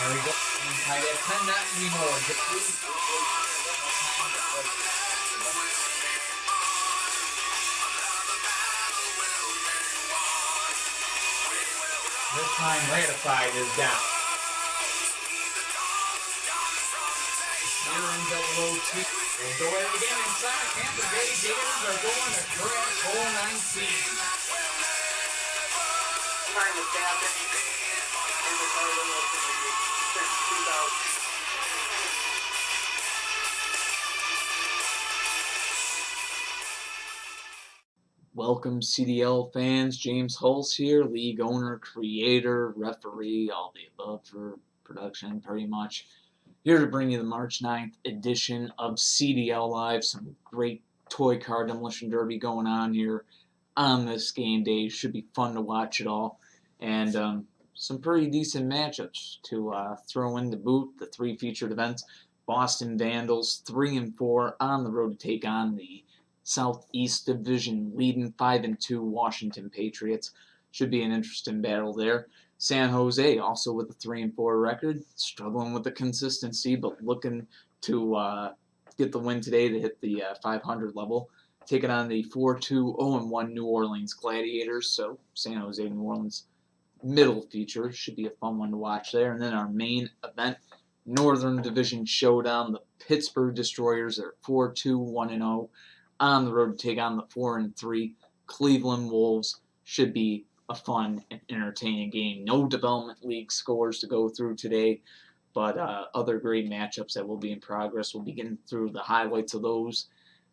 There we go. Tied at 10, not anymore. This time, ratified is down. Here in double O2. We'll go at it again inside. Tampa Bay Gators are going to crash hole 19. Time is happening in the total since 2000. Welcome CDL fans, James Hulse here, league owner, creator, referee, all the above for production pretty much. Here to bring you the March 9th edition of CDL Live. Some great toy car demolition derby going on here on this game day. Should be fun to watch it all. And some pretty decent matchups to throw in the boot. The three featured events. Boston Vandals 3-4 on the road to take on the Southeast Division leading 5-2 Washington Patriots. Should be an interesting battle there. San Jose also with a 3-4 record, struggling with the consistency, but looking to get the win today to hit the 500 level. Taking on the 4-2, 0-1 New Orleans Gladiators. So San Jose, New Orleans middle feature should be a fun one to watch there. And then our main event, Northern Division Showdown. The Pittsburgh Destroyers are 4-2, 1-0. On the road to take on the 4-3 Cleveland Wolves. Should be a fun and entertaining game. No development league scores to go through today, but other great matchups that will be in progress. We'll be getting through the highlights of those.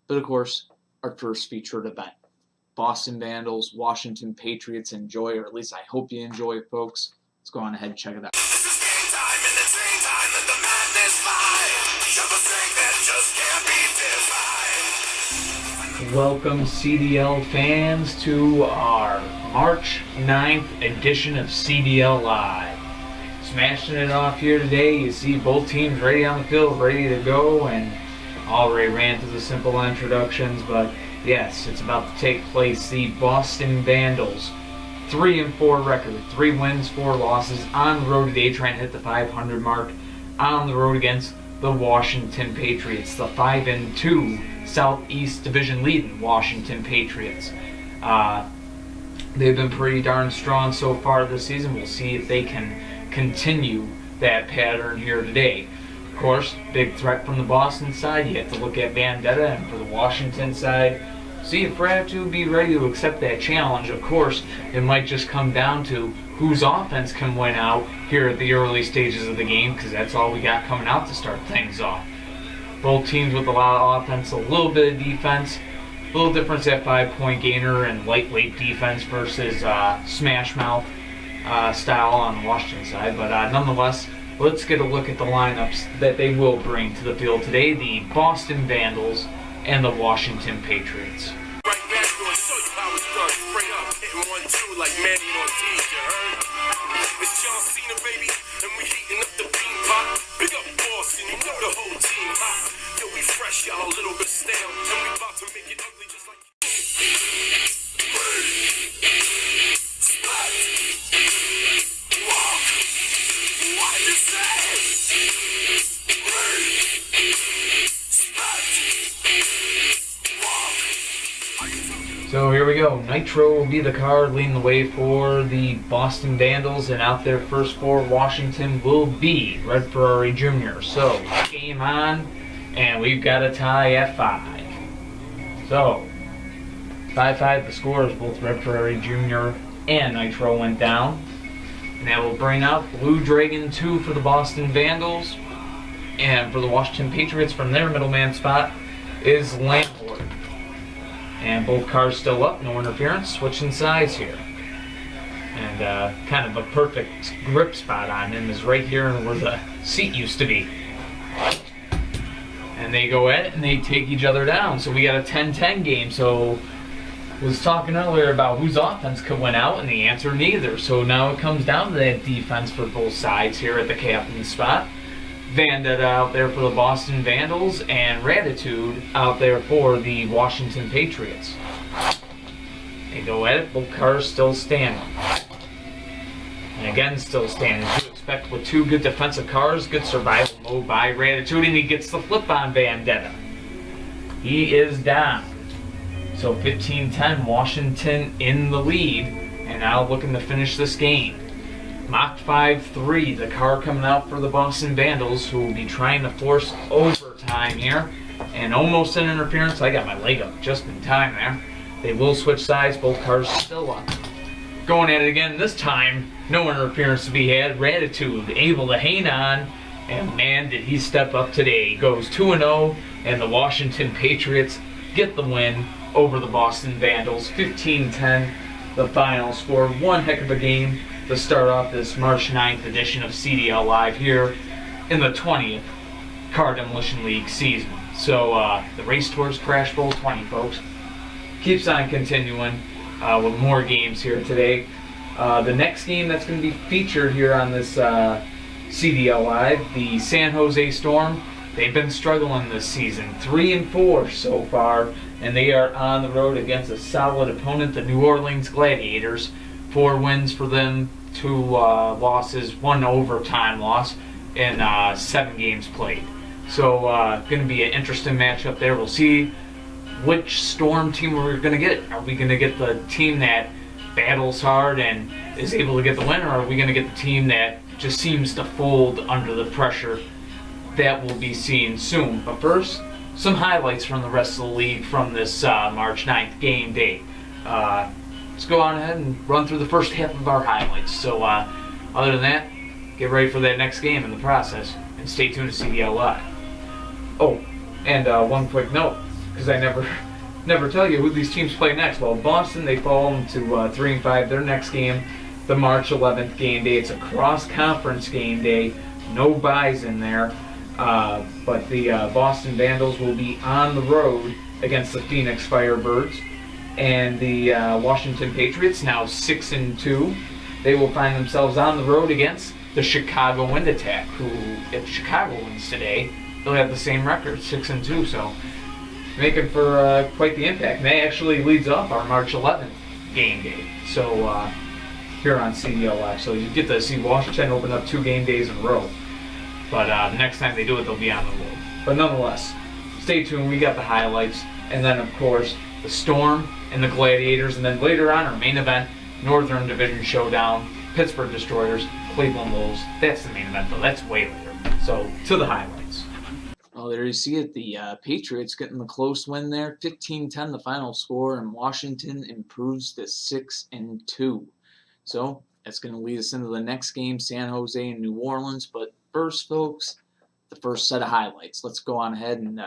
But of course, our first featured event, Boston Vandals, Washington Patriots. Enjoy, or at least I hope you enjoy it, folks. Let's go on ahead and check it out. This is game time and the train time and the madness fly. Show the strength that just can't be defined. Welcome CDL fans to our March 9th edition of CDL Live. Smashing it off here today. You see both teams ready on the field, ready to go, and already ran through the simple introductions, but yes, it's about to take place. The Boston Vandals, 3-4 record, 3 wins, 4 losses, on the road today trying to hit the 500 mark, on the road against the Washington Patriots, the 5-2 Southeast Division leading Washington Patriots. They've been pretty darn strong so far this season. We'll see if they can continue that pattern here today. Of course, big threat from the Boston side. You have to look at Vendetta, and for the Washington side, see if Brad will be ready to accept that challenge. Of course, it might just come down to whose offense can win out here at the early stages of the game, because that's all we got coming out to start things off. Both teams with a lot of offense, a little bit of defense. A little difference at 5-point gainer and lightweight defense versus smash mouth style on the Washington side. But nonetheless, let's get a look at the lineups that they will bring to the field today. The Boston Vandals and the Washington Patriots. Right back to show you how it's done. Straight up, hitting 1-2 like Manny Ortiz, you heard? It's John Cena, baby, and we heating up the bean pot. Big up Boston, you know the whole team hot. Yo, we fresh, y'all a little bit stale, and we about to make it ugly just like what you say? So here we go. Nitro will be the card leading the way for the Boston Vandals, and out there first for Washington will be Red Ferrari Jr. So game on, and we've got a tie at 5. So 5-5 the scores. Both Red Ferrari Jr. and Nitro went down, and that will bring out Blue Dragon 2 for the Boston Vandals, and for the Washington Patriots from their middleman spot is Landlord. And both cars still up, no interference, switching sides here. And kind of a perfect grip spot on him is right here where the seat used to be. And they go at it and they take each other down. So we got a 10-10 game. So was talking earlier about whose offense could win out, and the answer, neither. So now it comes down to that defense for both sides here at the captain spot. Vendetta out there for the Boston Vandals, and Ratitude out there for the Washington Patriots. They go at it, both cars still standing. And again, still standing. To prospect with two good defensive cars, good survival mode by Ratatouille, and he gets the flip on Vendetta. He is down. So 15-10, Washington in the lead, and now looking to finish this game. Mach 5-3, the car coming out for the Boston Vandals, who will be trying to force overtime here. And almost an interference. I got my leg up just in time there. They will switch sides, both cars still up. Going at it again, this time, no interference to be had. Ratatouille able to hang on, and man, did he step up today. He goes 2-0, and the Washington Patriots get the win over the Boston Vandals. 15-10, the final score. One heck of a game to start off this March 9th edition of CDL Live here in the 20th Car Demolition League season. So the race towards Crash Bowl 20, folks, keeps on continuing with more games here today. The next game that's going to be featured here on this CDL Live, the San Jose Storm. They've been struggling this season, 3-4 so far, and they are on the road against a solid opponent, the New Orleans Gladiators. 4 wins for them, 2 losses, 1 overtime loss, and 7 games played. So going to be an interesting matchup there. We'll see which Storm team we're going to get. Are we going to get the team that battles hard and is able to get the win, or are we going to get the team that just seems to fold under the pressure? That will be seen soon. But first, some highlights from the rest of the league from this March 9th game day. Let's go on ahead and run through the first half of our highlights. So other than that, get ready for that next game in the process, and stay tuned to CDL Live. Oh, and one quick note, because I never tell you who these teams play next. Well, Boston, they fall into 3-5. Their next game, the March 11th game day. It's a cross-conference game day. No buys in there. But the Boston Vandals will be on the road against the Phoenix Firebirds. And the Washington Patriots, now 6-2, they will find themselves on the road against the Chicago Wind Attack, who, if Chicago wins today, they'll have the same record, 6-2. So making for quite the impact. And that actually leads off our March 11th game day. So here on CDL Live. So you get to see Washington open up 2 game days in a row. But next time they do it, they'll be on the road. But nonetheless, stay tuned. We got the highlights. And then, of course, the Storm and the Gladiators. And then later on, our main event, Northern Division Showdown, Pittsburgh Destroyers, Cleveland Wolves. That's the main event, though. That's way later. So, to the highlights. Well, there you see it. The Patriots getting the close win there. 15-10 the final score. And Washington improves to 6-2. So, that's going to lead us into the next game, San Jose and New Orleans. But first, folks, the first set of highlights. Let's go on ahead and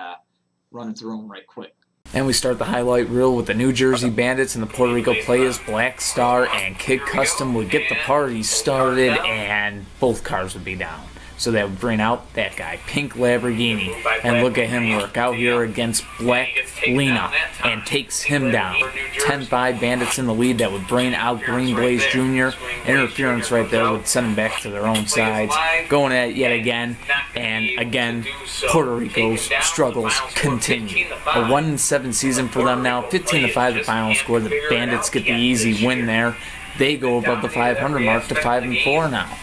run through them right quick. And we start the highlight reel with the New Jersey Bandits and the Puerto Rico Players. Black Star and Kid Custom would get the party started, and both cars would be down. So that would bring out that guy, Pink Lamborghini, and look at him work out here against Black Lena and takes him down. 10-5 Bandits in the lead. That would bring out Green Blaze Jr. Interference right there would send them back to their own sides. Going at it yet again, and again, Puerto Rico's struggles continue. A 1-7 season for them now. 15-5 the final score. The Bandits get the easy win there. They go above the 500 mark to 5-4 now.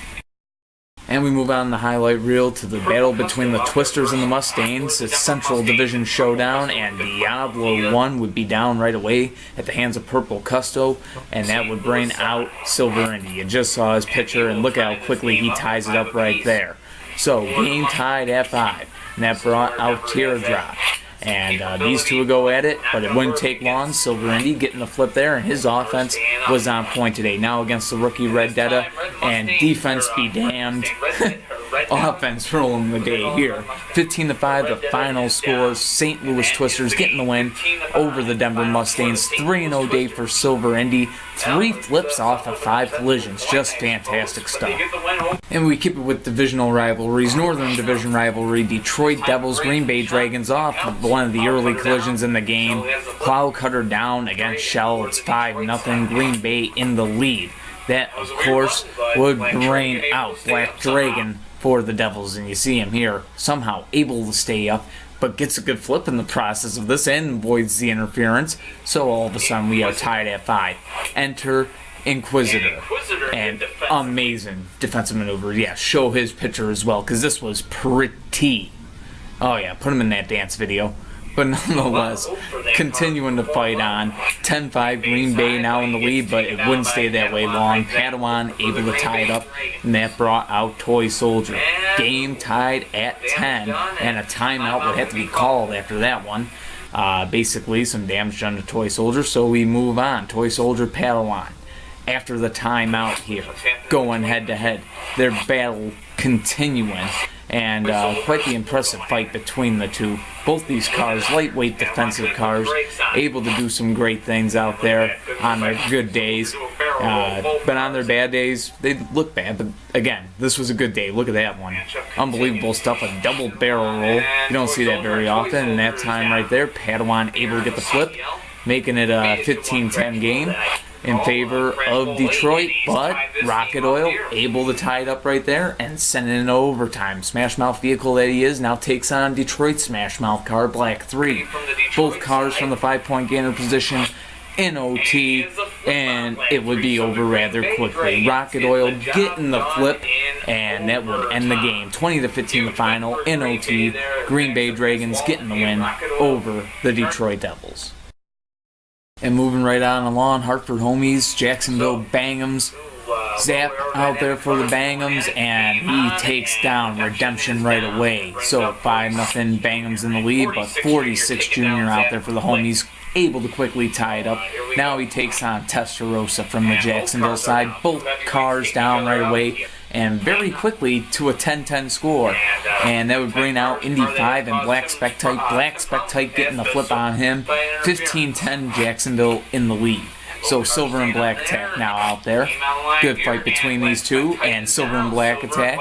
And we move on the highlight reel to the battle between the Twisters and the Mustangs. It's Central Division Showdown, and Diablo 1 would be down right away at the hands of Purple Custo, and that would bring out Silver Indy. You just saw his picture, and look how quickly he ties it up right there. So, game tied at 5, and that brought out Teardrop. And these two would go at it, but it wouldn't take long. Silver Indy getting the flip there, and his offense was on point today. Now against the rookie Red Detta, and defense be damned. Offense rolling the day here. 15-5 the final score. St. Louis Twisters getting the win over the Denver Mustangs. 3-0 day for Silver Indy. 3 flips off of 5 collisions. Just fantastic stuff. And we keep it with divisional rivalries. Northern Division rivalry. Detroit Devils, Green Bay Dragons off of one of the early collisions in the game. Cloud Cutter down against Shell. It's 5-0. Green Bay in the lead. That, of course, would bring out Black Dragon for the Devils. And you see him here, somehow able to stay up, but gets a good flip in the process of this and avoids the interference. So all of a sudden we are tied at 5. Enter Inquisitor. And amazing defensive maneuver. Yeah, show his picture as well, because this was pretty. Oh yeah, put him in that dance video. But nonetheless, continuing to fight on. 10-5 Green Bay now in the lead, but it wouldn't stay that way long. Padawan able to tie it up, and that brought out Toy Soldier. Game tied at 10, and a timeout would have to be called after that one. Basically, some damage done to Toy Soldier, so we move on. Toy Soldier, Padawan. After the timeout here, going head-to-head. Their battle continuing. And quite the impressive fight between the two. Both these cars, lightweight defensive cars, able to do some great things out there on their good days. But on their bad days, they look bad. But again, this was a good day. Look at that one. Unbelievable stuff. A double barrel roll. You don't see that very often. And that time right there, Padawan able to get the flip, making it a 15-10 game in favor of Detroit, but Rocket Oil able to tie it up right there and send it into overtime. Smash Mouth vehicle that he is now takes on Detroit Smash Mouth car, Black 3. Both cars from the 5-point gainer position in OT, and it would be over rather quickly. Rocket Oil getting the flip, and that would end the game. 20-15 the final in OT. Green Bay Dragons getting the win over the Detroit Devils. And moving right on along, Hartford homies, Jacksonville Bangums. Zap out there for the Bangums, and he takes down Redemption right away. So 5-0 Bangums in the lead, but 46 Jr. out there for the homies, able to quickly tie it up. Now he takes on Testarossa from the Jacksonville side. Both cars down right away, and very quickly to a 10-10 score. And that would bring out Indy 5 and Black Spectite. Black Spectite getting the flip on him. 15-10 Jacksonville in the lead. So Silver and Black Attack now out there. Good fight between these two. And Silver and Black Attack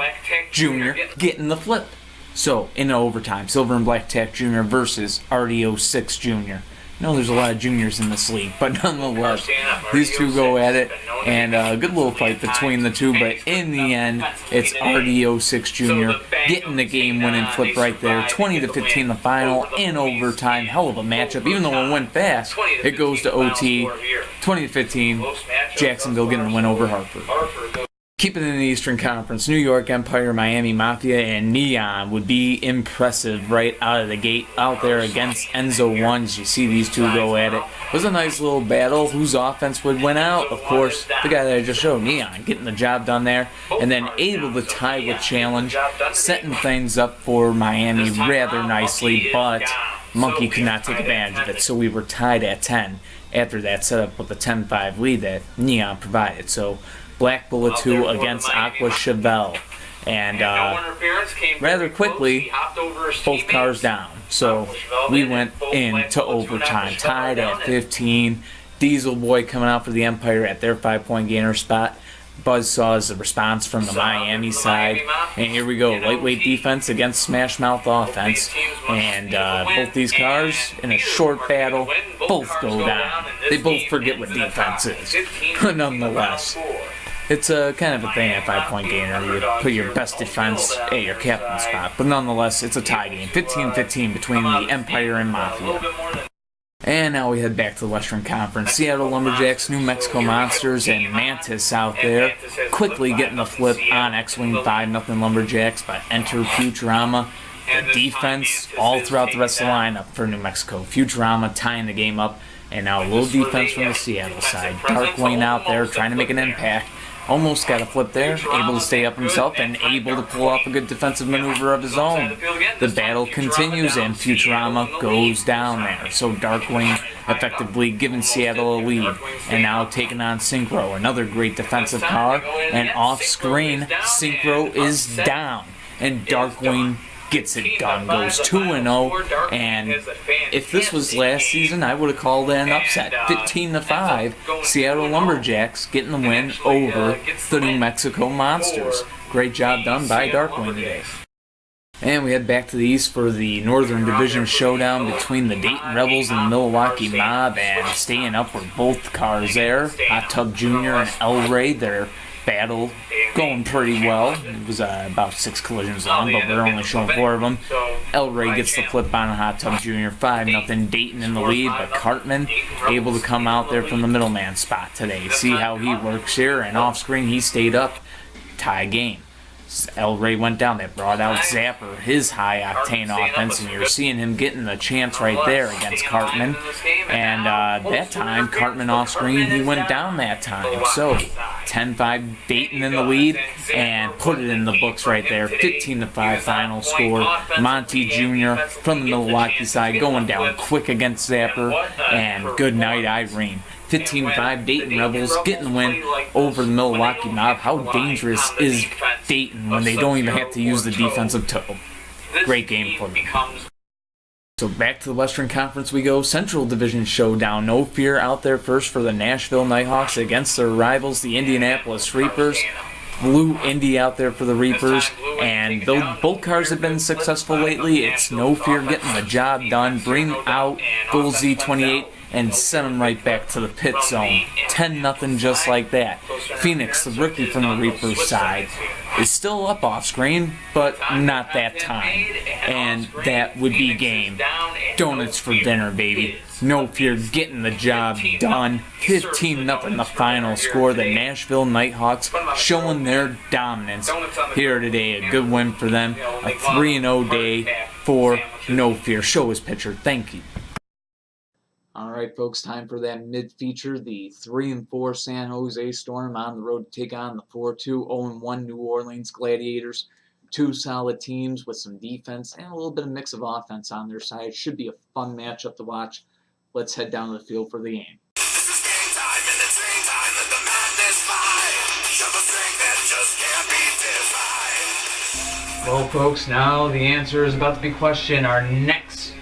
Jr. getting the flip. So in overtime, Silver and Black Attack Jr. versus RDO6 Jr. No, there's a lot of juniors in this league, but nonetheless, these two go at it, and a good little fight between the two, but in the end, it's RDO6 Jr. getting the game-winning flip right there, 20-15 the final, in overtime, hell of a matchup, even though it went fast, it goes to OT, 20-15, Jacksonville getting the win over Hartford. Keeping it in the Eastern Conference, New York Empire, Miami Mafia, and Neon would be impressive right out of the gate out there against Enzo Ones. You see these two go at it. It was a nice little battle. Whose offense would win out? Of course, the guy that I just showed, Neon, getting the job done there, and then able to tie with Challenge, setting things up for Miami rather nicely, but Monkey could not take advantage of it, so we were tied at 10 after that setup with the 10-5 lead that Neon provided. So Black Bullet 2 against Aqua Chevelle. And rather quickly, both cars down. So we went into overtime, tied at 15. Diesel Boy coming out for the Empire at their 5-point gainer spot. Buzzsaw is the response from the Miami side. And here we go, lightweight defense against Smash Mouth offense. And both these cars, in a short battle, both go down. They both forget what defense is. But nonetheless, it's a kind of a thing at 5-point gainer. You put your best defense at your captain spot. But nonetheless, it's a tie game. 15-15 between the Empire and Mafia. And now we head back to the Western Conference. Seattle Lumberjacks, New Mexico Monsters, and Mantis out there. Quickly getting the flip on X-Wing 5-0 Lumberjacks, but enter Futurama. The defense all throughout the rest of the lineup for New Mexico. Futurama tying the game up. And now a little defense from the Seattle side. Darkwing out there trying to make an impact. Almost got a flip there, able to stay up himself, and able to pull off a good defensive maneuver of his own. The battle continues, and Futurama goes down there. So Darkwing effectively giving Seattle a lead, and now taking on Synchro, another great defensive car, and off-screen, Synchro is down, and Darkwing gets it done, goes 2-0, and if this was last season, I would have called it an upset. 15-5, Seattle Lumberjacks getting the win over the New Mexico Monsters. Great job done by Darkwing today. And we head back to the East for the Northern Division showdown between the Dayton Rebels and the Milwaukee Mob, and staying up with both cars there. Hot Tub Jr. and El Rey, their battle going pretty well. It was about 6 collisions long, but we're only showing 4 of them. El Rey gets the flip on Hot Tub Jr. 5-0. Dayton in the lead, but Cartman able to come out there from the middleman spot today. See how he works here, and off screen he stayed up. Tie game. El Rey went down. That brought out Zapper, his high-octane offense, and you're seeing him getting the chance right there against Cartman. And that time, Cartman off-screen, he went down that time. So, 10-5 Dayton in the lead, and put it in the books right there. 15-5 final score. Monty Jr. from the Milwaukee side going down quick against Zapper, and good night, Irene. 15-5 Dayton Rebels getting the win over the Milwaukee Mob. How dangerous is Dayton when they don't even have to use the defensive toe? Great game for them. So back to the Western Conference we go. Central Division showdown. No fear out there first for the Nashville Nighthawks against their rivals, the Indianapolis Reapers. Blue Indy out there for the Reapers, and though both cars have been successful lately, it's no fear getting the job done. Bring out Goal Z28 and send them right back to the pit zone. 10-0 just like that. Phoenix, the rookie from the Reapers side, is still up off screen, but not that time. And that would be game. Donuts for dinner, baby. No fear getting the job done. 15-0 the final score. The Nashville Nighthawks showing their dominance here today. A good win for them. A 3-0 day for No Fear. Show us picture. Thank you. Alright folks, time for that mid-feature. The 3-4 San Jose Storm on the road to take on the 4-2 0-1 New Orleans Gladiators. Two solid teams with some defense and a little bit of mix of offense on their side. Should be a fun matchup to watch. Let's head down to the field for the game. This is game time and it's game time. Let the madness fly. Show the strength that just can't be defied. Well folks, now the answer is about to be questioned. Our next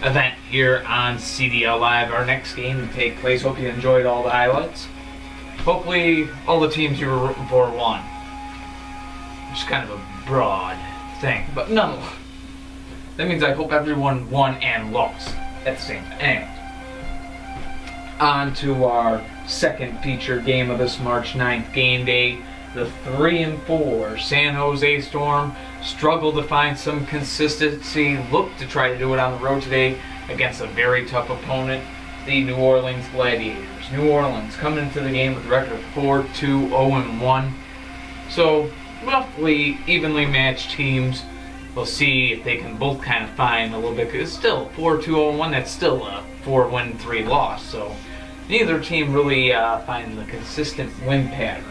event here on CDL Live, our next game to take place. Hope you enjoyed all the highlights. Hopefully all the teams you were rooting for won. Just kind of a broad thing, but no. That means I hope everyone won and lost at the same time. Anyway, on to our second feature game of this March 9th game day. The 3-4 San Jose Storm struggled to find some consistency, looked to try to do it on the road today against a very tough opponent, the New Orleans Gladiators. New Orleans coming into the game with a record of 4-2, 0-1. So roughly evenly matched teams. We'll see if they can both kind of find a little bit, because it's still 4-2, 0-1. That's still a 4-win, 3-loss. So neither team really finds the consistent win pattern.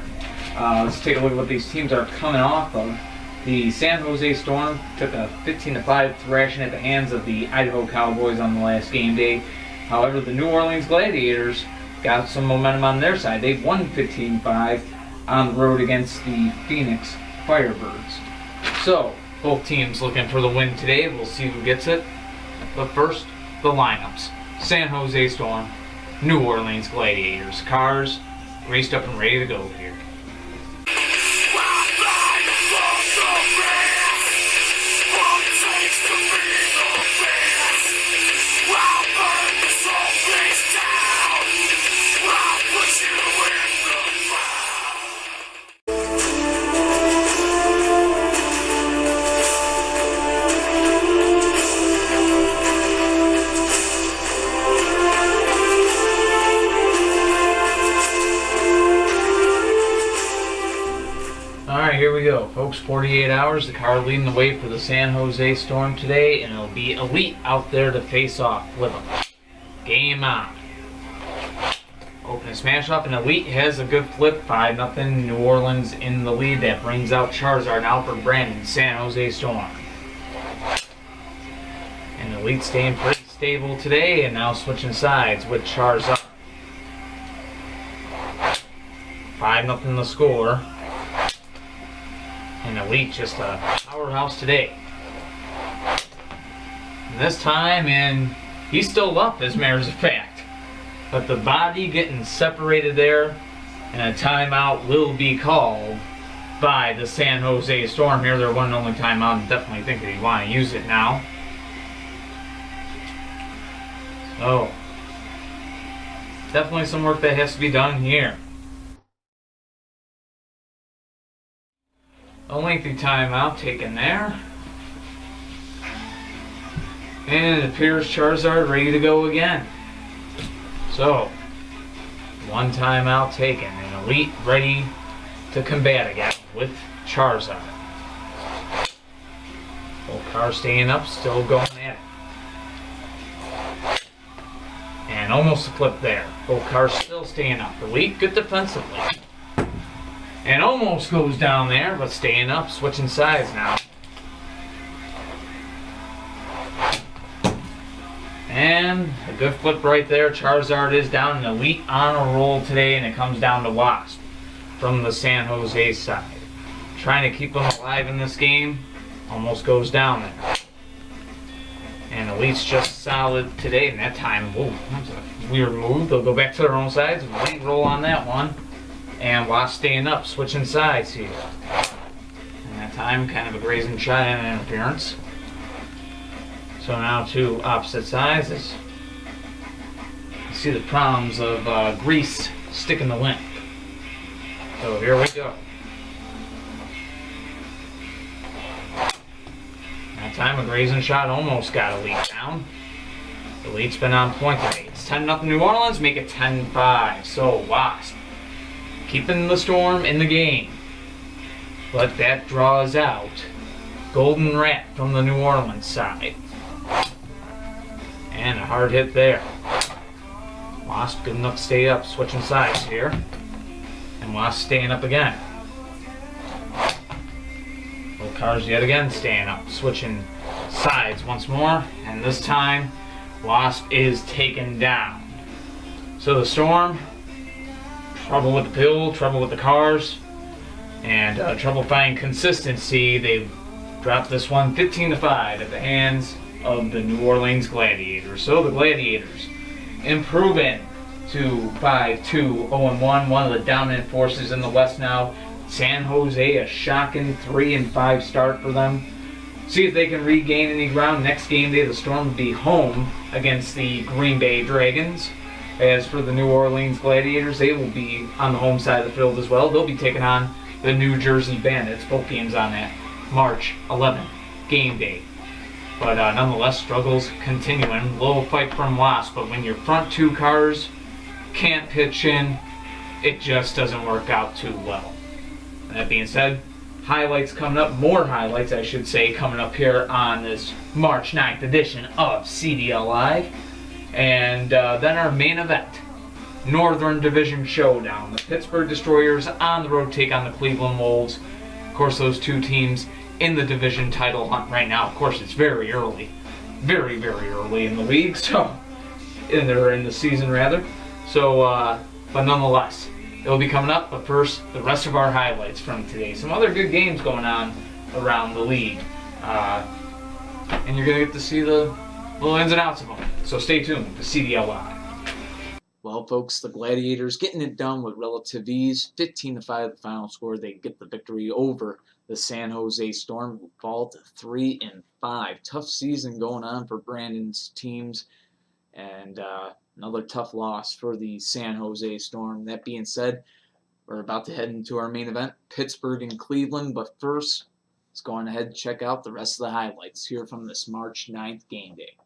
Let's take a look at what these teams are coming off of. The San Jose Storm took a 15-5 thrashing at the hands of the Idaho Cowboys on the last game day. However, the New Orleans Gladiators got some momentum on their side. They won 15-5 on the road against the Phoenix Firebirds. So, both teams looking for the win today. We'll see who gets it. But first, the lineups. San Jose Storm, New Orleans Gladiators. Cars raced up and ready to go here. Here we go, folks. 48 hours. The car leading the way for the San Jose Storm today, and it'll be Elite out there to face off with them. Game on. Open and smash up, and Elite has a good flip. 5-0. New Orleans in the lead. That brings out Charizard and Alfred Brandon. San Jose Storm. And Elite staying pretty stable today, and now switching sides with Charizard. 5-0 the score. And Elite just a powerhouse today. And this time, and he's still up, as a matter of fact. But the body getting separated there, and a timeout will be called by the San Jose Storm here. Their one and only timeout, and definitely think that you want to use it now. So, definitely some work that has to be done here. A lengthy timeout taken there. And it appears Charizard ready to go again. So, one timeout taken, and Elite ready to combat again with Charizard. Both cars staying up, still going at it. And almost a flip there. Both cars still staying up. Elite good defensively. And almost goes down there, but staying up, switching sides now. And a good flip right there. Charizard is down, and Elite on a roll today, and it comes down to Wasp from the San Jose side. Trying to keep them alive in this game. Almost goes down there. And Elite's just solid today, and that time, whoa, that's a weird move. They'll go back to their own sides. Elite roll on that one. And Wasp staying up, switching sides here. And that time, kind of a grazing shot and an interference. So now two opposite sides. You see the problems of grease sticking the wind. So here we go. That time a grazing shot almost got Elite down. Elite's been on point today. It's 10-0 New Orleans, make it 10-5. So Wasp keeping the Storm in the game. But that draws out Golden Rat from the New Orleans side. And a hard hit there. Wasp good enough to stay up, switching sides here. And Wasp staying up again. Both cars yet again staying up, switching sides once more. And this time, Wasp is taken down. So the Storm, trouble with the pill, trouble with the cars, and trouble finding consistency. They dropped this one 15-5 at the hands of the New Orleans Gladiators. So the Gladiators improving to 5-2, 0-1, one of the dominant forces in the West now. San Jose, a shocking 3-5 start for them. See if they can regain any ground. Next game day, the Storm will be home against the Green Bay Dragons. As for the New Orleans Gladiators, they will be on the home side of the field as well. They'll be taking on the New Jersey Bandits. Both games on that March 11th game day. But nonetheless, struggles continuing. Little fight from Wasp, but when your front two cars can't pitch in, it just doesn't work out too well. That being said, highlights coming up, more highlights I should say, coming up here on this March 9th edition of CDL Live. And then our main event, Northern Division Showdown. The Pittsburgh Destroyers on the road take on the Cleveland Wolves. Of course, those two teams in the division title hunt right now. Of course, it's very early. Very, very early in the league. So, in the season rather. So, but nonetheless, it'll be coming up. But first, the rest of our highlights from today. Some other good games going on around the league. And you're going to get to see the little ins and outs of them. So stay tuned to CDL Live. Well, folks, the Gladiators getting it done with relative ease. 15-5 the final score. They get the victory over the San Jose Storm, who fall to 3-5. Tough season going on for Brandon's teams. And another tough loss for the San Jose Storm. That being said, we're about to head into our main event, Pittsburgh and Cleveland. But first, let's go on ahead and check out the rest of the highlights here from this March 9th game day.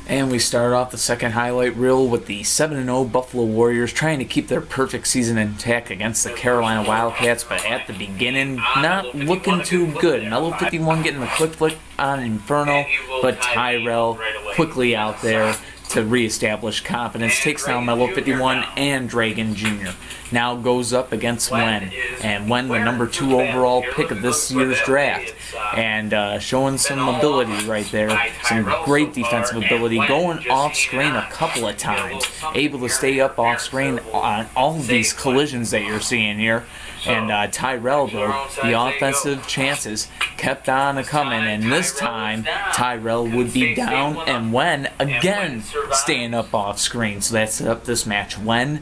And we start off the second highlight reel with the 7-0 Buffalo Warriors trying to keep their perfect season intact against the Carolina Wildcats, but at the beginning, not looking too good. Mellow 51 getting a quick flick on Inferno, but Tyrell quickly out there to reestablish confidence, takes down Mellow 51 and Dragon Jr. Now goes up against Wen, and Wen, the number 2 overall pick of this year's draft, and showing some ability right there, some great defensive ability, going off screen a couple of times, able to stay up off screen on all of these collisions that you're seeing here. And Tyrell, though, the offensive chances kept on coming, and this time Tyrell would be down, and Wen again staying up off screen. So that set up this match, Wen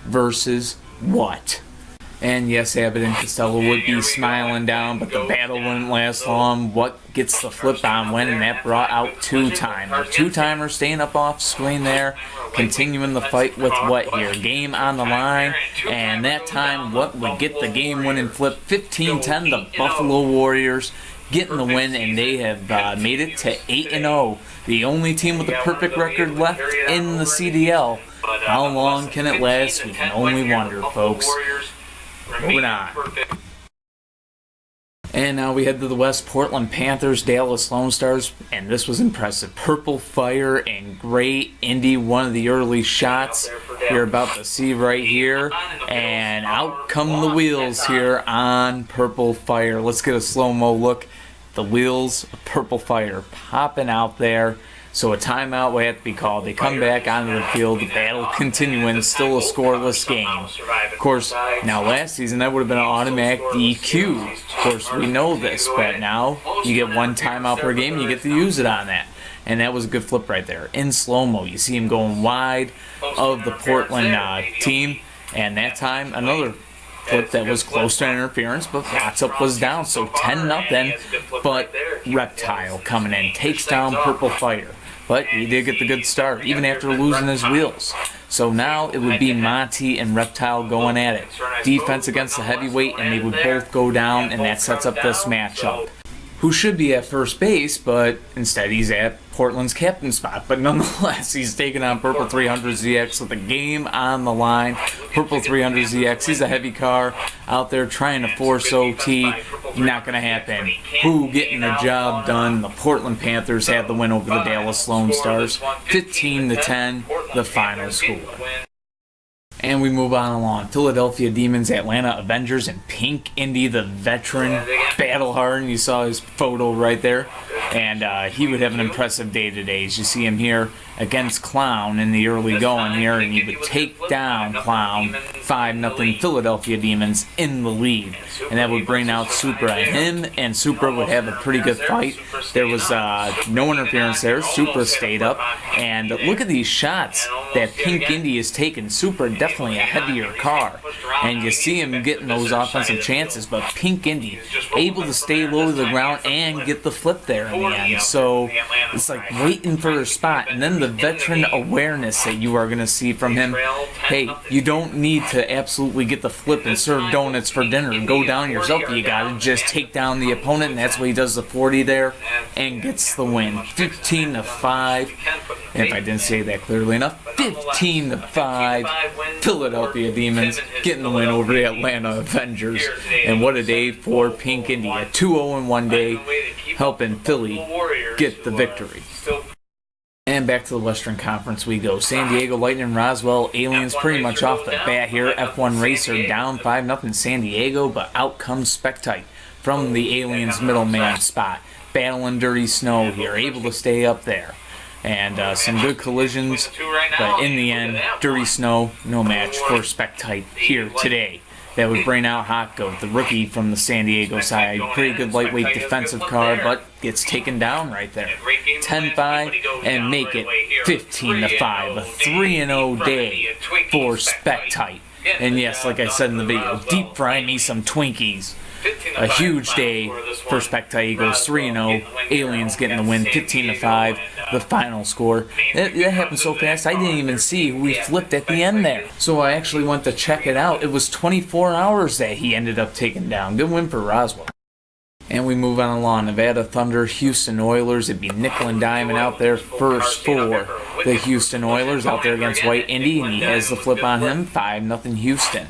versus what? And yes, Abbott and Costello would be smiling down, but the battle wouldn't last long. What gets the flip on Wen, and that brought out two-timer. Two-timer staying up off screen there, continuing the fight with what here? Game on the line, and that time what would get the game-winning flip, 15-10, the Buffalo Warriors getting the win, and they have made it to 8-0, the only team with a perfect record left in the CDL. How long can it last? We can only wonder, folks. Moving on. And now we head to the West. Portland Panthers, Dallas Lone Stars, and this was impressive. Purple Fire and Gray Indy, one of the early shots you're about to see right here. And out come the wheels here on Purple Fire. Let's get a slow-mo look. The wheels of Purple Fire popping out there. So a timeout will have to be called. They come back onto the field. The battle continuing. Still a scoreless game. Of course, now last season that would have been an automatic DQ. Of course, we know this, but now you get one timeout per game. You get to use it on that. And that was a good flip right there. In slow-mo, you see him going wide of the Portland team. And that time, another flip that was close to interference, but Watsup was down, so 10-0. But Reptile coming in, takes down Purple Fire. But he did get the good start, even after losing his wheels. So now it would be Monty and Reptile going at it. Defense against the heavyweight, and they would both go down, and that sets up this matchup. Who should be at first base, but instead he's at Portland's captain spot. But nonetheless, he's taking on Purple 300ZX with the game on the line. Purple 300ZX, he's a heavy car out there trying to force OT. Not going to happen. Who getting the job done? The Portland Panthers had the win over the Dallas Lone Stars. 15-10, the final score. And we move on along. Philadelphia Demons, Atlanta Avengers, and Pink Indy, the veteran battle hardened. You saw his photo right there. And he would have an impressive day today. As you see him here against Clown in the early going here. And he would take down Clown 5-0 Philadelphia Demons in the lead. And that would bring out Supra. Him and Supra would have a pretty good fight. There was no interference there. Supra stayed up. And look at these shots that Pink Indy is taking. Supra definitely a heavier car. And you see him getting those offensive chances. But Pink Indy able to stay low to the ground and get the flip there in the end. So it's like waiting for a spot. And then the veteran awareness that you are going to see from him. Hey, you don't need to absolutely get the flip and serve donuts for dinner and go down yourself. You got to just take down the opponent, and that's what he does, the 40 there, and gets the win. 15-5. And if I didn't say that clearly enough, 15-5. Philadelphia Demons getting the win over the Atlanta Avengers. And what a day for Pink Indy. A 2-0-1 day, helping Philly get the victory. And back to the Western Conference we go. San Diego Lightning, Roswell Aliens pretty much off the bat here. F1 Racer down 5-0 San Diego, but out comes Spectite from the Aliens middleman spot. Battling dirty snow here, able to stay up there. And some good collisions, but in the end, dirty snow, no match for Spectite here today. That would bring out Hot Goat, the rookie from the San Diego side. Pretty good lightweight defensive car, but gets taken down right there. 10-5 and make it 15-5. A 3-0 day for Spectite. And yes, like I said in the video, deep fry me some Twinkies. A huge day for Spectite. He goes 3-0. Aliens getting the win, 15-5. The final score. That happened so fast, I didn't even see who he flipped at the end there. So I actually went to check it out. It was 24 hours that he ended up taking down. Good win for Roswell. And we move on along. Nevada Thunder, Houston Oilers. It'd be nickel and diamond out there first for the Houston Oilers out there against White Indy. And he has the flip on him, 5-0 Houston.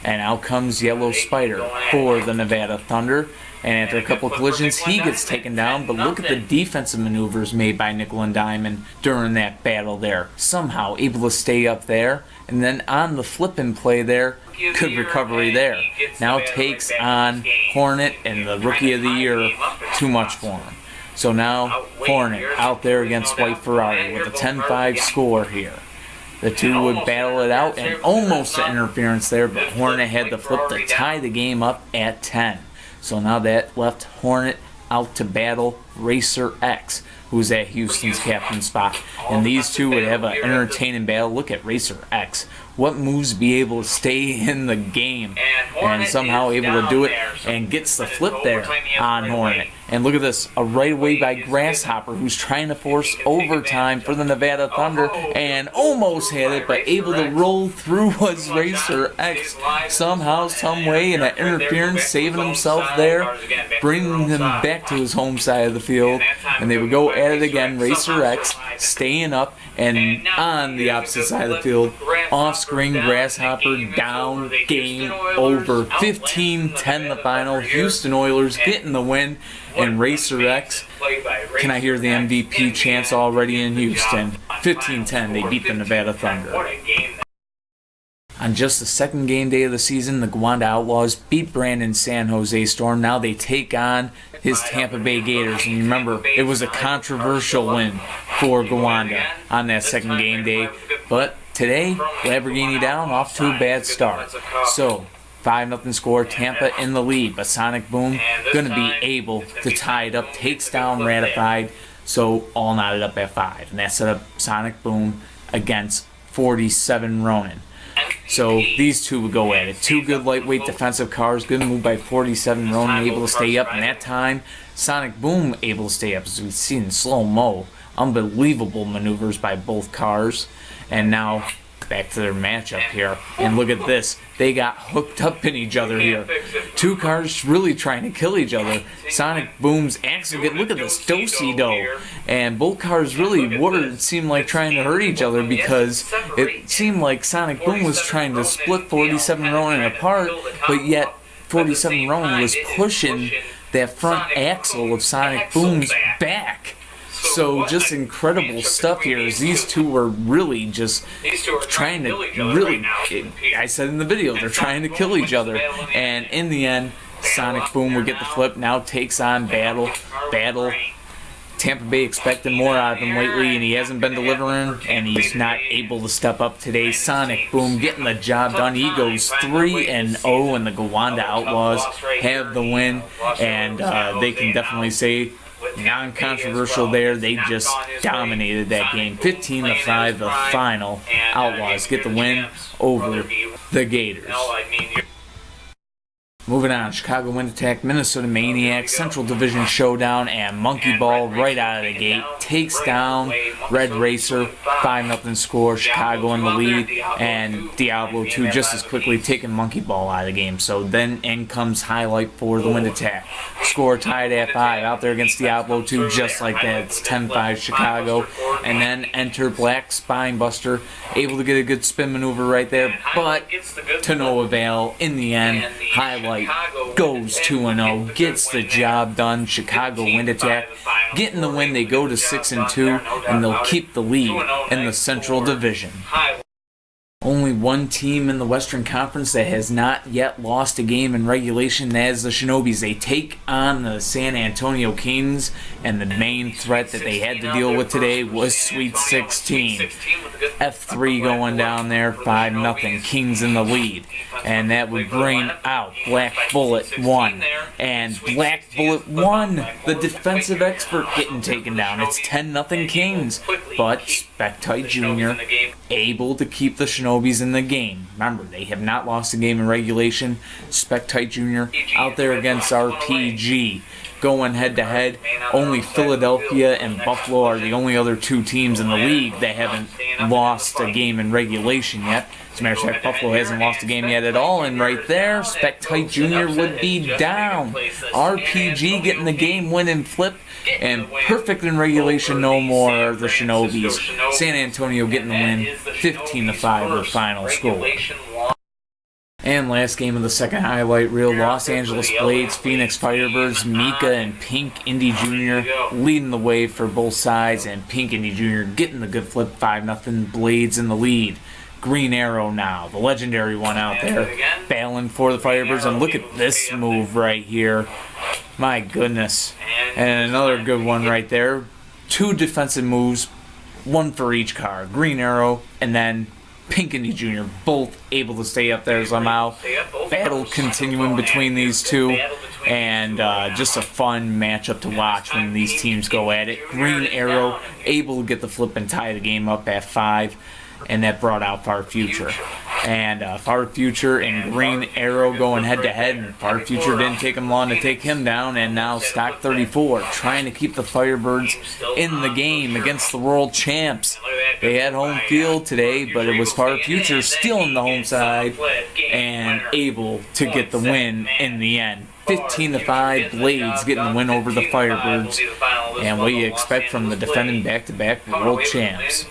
And out comes Yellow Spider for the Nevada Thunder. And after a couple of collisions, he gets taken down. But look at the defensive maneuvers made by Nickel and Diamond during that battle there. Somehow able to stay up there. And then on the flip-in play there, good recovery there. Now takes on Hornet and the Rookie of the Year. Too much for him. So now Hornet out there against White Ferrari with a 10-5 score here. The two would battle it out, and almost an interference there, but Hornet had the flip to tie the game up at 10. So now that left Hornet out to battle Racer X, who's at Houston's captain spot. And these two would have an entertaining battle. Look at Racer X what moves be able to stay in the game, and somehow able to do it, and gets the flip there on Hornet. And look at this, a right away by Grasshopper, who's trying to force overtime for the Nevada Thunder, and almost had it, but able to roll through was Racer X somehow, some way, and that interference, saving himself there, bringing him back to his home side of the field, and they would go at it again. Racer X staying up, and on the opposite side of the field, off-screen Grasshopper down, game over. 15-10 the final. Houston Oilers getting the win, and Racer X, can I hear the MVP chants already in Houston? 15-10, they beat the Nevada Thunder. On just the second game day of the season, the Gowanda Outlaws beat Brandon San Jose Storm. Now they take on his Tampa Bay Gators. And remember, it was a controversial win for Gowanda on that second game day. But today, Lamborghini down, off to a bad start. So, 5-0 score, Tampa in the lead. But Sonic Boom going to be able to tie it up, takes down Ratified. So, all knotted up at 5. And that set up Sonic Boom against 47 Ronin. So these two would go at it. Two good lightweight defensive cars. Good move by 47 Ronin, able to stay up. And that time, Sonic Boom able to stay up, as we've seen in slow-mo. Unbelievable maneuvers by both cars. And now, back to their matchup here. And look at this. They got hooked up in each other here. Two cars really trying to kill each other. Sonic Boom's axle, look at this, do-si-do. And both cars really seemed like trying to hurt each other, because it seemed like Sonic Boom was trying to split 47 Ronin apart, but yet 47 Ronin was pushing that front axle of Sonic Boom's back. So just incredible stuff here, as these two were really just trying to I said in the video, they're trying to kill each other. And in the end, Sonic Boom would get the flip, now takes on Battle. Tampa Bay expecting more out of him lately, and he hasn't been delivering, and he's not able to step up today. Sonic Boom getting the job done. He goes 3-0, and the Gowanda Outlaws have the win, and they can definitely say, non-controversial there, they just dominated that game. 15-5 the final. Outlaws get the win over the Gators. Moving on, Chicago Wind Attack, Minnesota Maniacs, Central Division Showdown, and Monkey Ball right out of the gate takes down Red Racer, 5-0 score, Chicago in the lead, and Diablo 2 just as quickly taking Monkey Ball out of the game. So then in comes highlight for the Wind Attack. Score tied at 5, out there against Diablo 2 just like that. It's 10-5 Chicago, and then enter Black Spinebuster, able to get a good spin maneuver right there, but to no avail. In the end, highlight goes 2-0, gets the job done. Chicago Wind Attack getting the win. They go to 6-2, and they'll keep the lead in the Central Division. Only one team in the Western Conference that has not yet lost a game in regulation, that is the Shinobis. They take on the San Antonio Kings, and the main threat that they had to deal with today was Sweet 16. F3 going down there, 5-0, Kings in the lead. And that would bring out Black Bullet 1. And Black Bullet 1, the defensive expert, getting taken down. It's 10-0 Kings. But Spectite Jr. able to keep the Shinobis in the game. Remember, they have not lost a game in regulation. Spectite Jr. out there against RPG, going head-to-head. Only Philadelphia and Buffalo are the only other two teams in the league that haven't lost a game in regulation yet. As a matter of fact, Buffalo hasn't lost a game yet at all, and right there, Spectite Jr. would be down. RPG getting the game-winning flip, and perfect in regulation, no more the Shinobis. San Antonio getting the win, 15-5 the final score. And last game of the second highlight reel, Los Angeles Blades, Phoenix Firebirds, Mika and Pink Indy Jr. leading the way for both sides, and Pink Indy Jr. getting the good flip, 5-0, Blades in the lead. Green Arrow now, the legendary one out there, battling for the Firebirds, and look at this move right here. My goodness. And another good one right there. Two defensive moves, one for each car. Green Arrow and then Pink Indy Jr. both able to stay up there somehow. Battle continuing between these two, and just a fun matchup to watch when these teams go at it. Green Arrow able to get the flip and tie the game up at 5, and that brought out Far Future. and Far Future and Green Arrow going head-to-head, and Far Future didn't take him long to take him down, and now Stock 34 trying to keep the Firebirds in the game against the world champs. They had home field today, but it was Far Future stealing the home side and able to get the win in the end. 15-5, Blades getting the win over the Firebirds, and what you expect from the defending back-to-back world champs.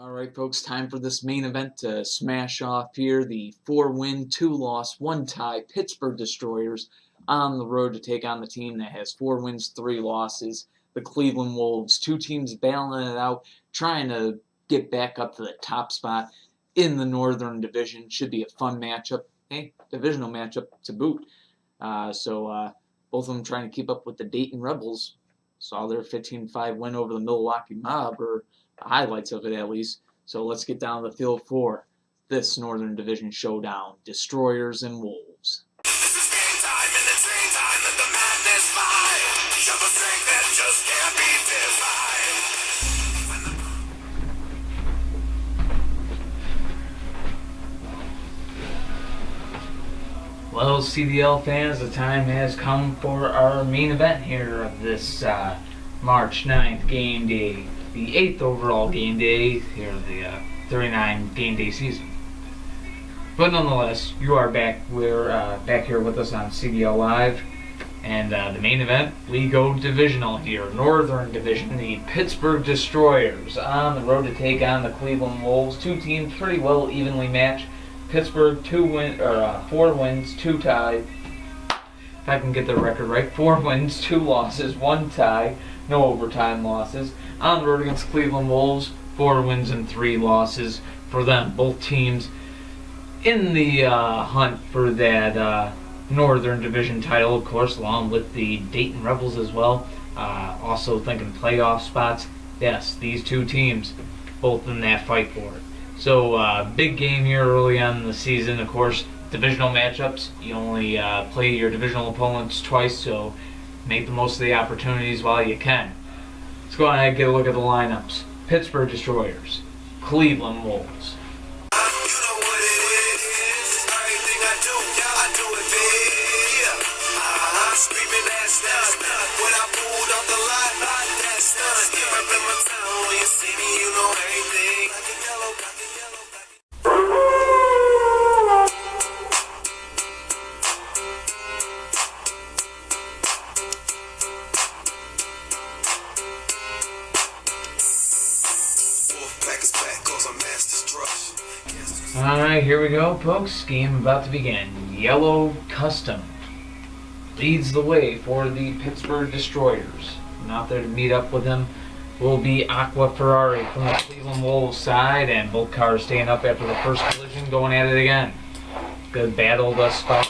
Alright folks, time for this main event to smash off here. The 4-win, 2-loss, 1-tie Pittsburgh Destroyers on the road to take on the team that has 4 wins, 3 losses, the Cleveland Wolves. Two teams battling it out, trying to get back up to the top spot in the Northern Division. Should be a fun matchup. Hey, divisional matchup to boot. So both of them trying to keep up with the Dayton Rebels. Saw their 15-5 win over the Milwaukee Mob, or the highlights of it at least. So let's get down to the field for this Northern Division showdown. Destroyers and Wolves. This is game time and it's game time and the madness vibe. Show the strength that just can't be defined. Well, CDL fans, the time has come for our main event here of this March 9th game day. The 8th overall game day here of the 39 game day season. But nonetheless, you are back. We're back here with us on CDL Live. And the main event, we go divisional here. Northern Division, the Pittsburgh Destroyers on the road to take on the Cleveland Wolves. Two teams pretty well evenly matched. Pittsburgh 4 wins, 2 ties. If I can get the record right, 4 wins, 2 losses, 1 tie, no overtime losses. On the road against Cleveland Wolves, 4 wins and 3 losses for them. Both teams in the hunt for that Northern Division title, of course, along with the Dayton Rebels as well. Also thinking playoff spots. Yes, these two teams both in that fight for it. So big game here early on in the season. Of course, divisional matchups. You only play your divisional opponents twice, so make the most of the opportunities while you can. Let's go ahead and get a look at the lineups. Pittsburgh Destroyers, Cleveland Wolves. Alright, here we go, folks. Game about to begin. Yellow Custom leads the way for the Pittsburgh Destroyers. And out there to meet up with him will be Aqua Ferrari from the Cleveland Wolves side, and both cars staying up after the first collision, going at it again. Good battle thus far.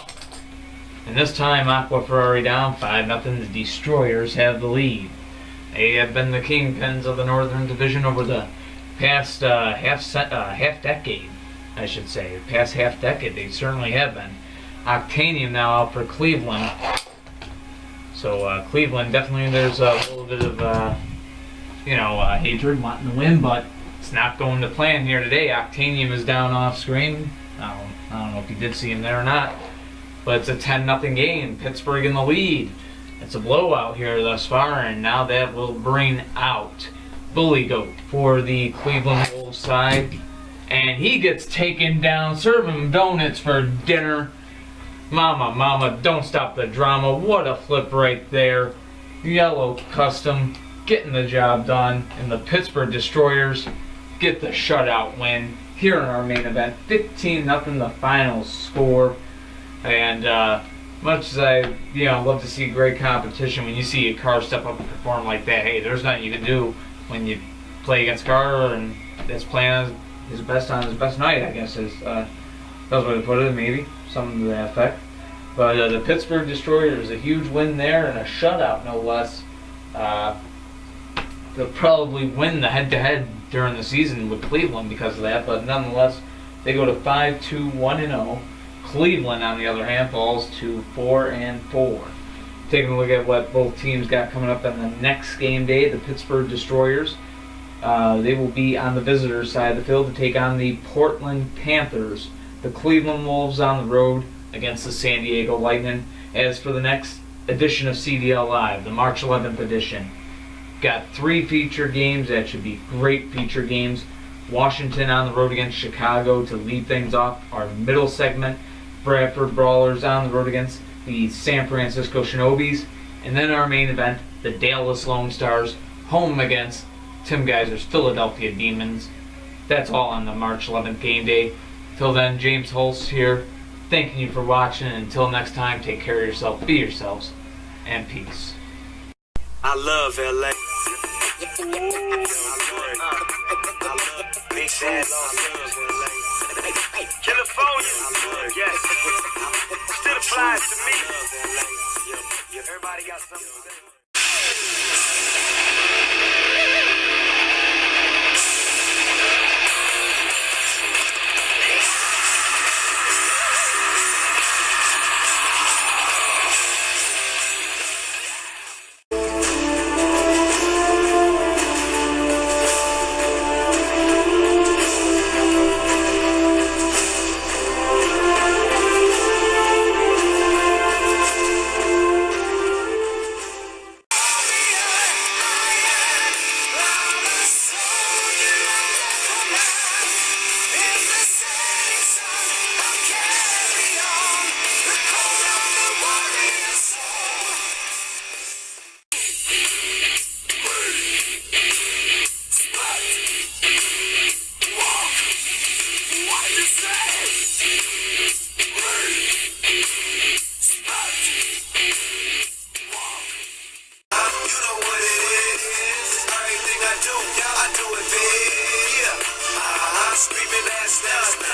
And this time, Aqua Ferrari down 5-0. The Destroyers have the lead. They have been the kingpins of the Northern Division over the past half decade. I should say, the past half decade, they certainly have been. Octanium now out for Cleveland. So Cleveland, definitely there's a little bit of, hatred, wanting to win, but it's not going to plan here today. Octanium is down off screen. I don't know if you did see him there or not, but it's a 10-0 game. Pittsburgh in the lead. It's a blowout here thus far, and now that will bring out Bully Goat for the Cleveland Wolves side. And he gets taken down. Serve him donuts for dinner. Mama, don't stop the drama. What a flip right there. Yellow Custom getting the job done. And the Pittsburgh Destroyers get the shutout win here in our main event. 15-0 the final score. And much as I love to see great competition, when you see a car step up and perform like that, hey, there's nothing you can do when you play against a car and that's playing his best on his best night, I guess is that's the way to put it, maybe something to that effect. But the Pittsburgh Destroyers, a huge win there and a shutout, no less. They'll probably win the head-to-head during the season with Cleveland because of that, but nonetheless, they go to 5-2-1-0. Cleveland, on the other hand, falls to 4-4. Taking a look at what both teams got coming up on the next game day, the Pittsburgh Destroyers They will be on the visitor side of the field to take on the Portland Panthers. The Cleveland Wolves on the road against the San Diego Lightning. As for the next edition of CDL Live, the March 11th edition, got 3 feature games that should be great feature games. Washington on the road against Chicago to lead things off our middle segment. Bradford Brawlers on the road against the San Francisco Shinobis. And then our main event, the Dallas Lone Stars, home against Tim Geiser's Philadelphia Demons. That's all on the March 11th game day. Till then, James Holst here, thanking you for watching. And until next time, take care of yourself, be yourselves, and peace. I love LA. California, yes, still applies to me. Everybody got something to say. I do it big, yeah. Screaming ass now.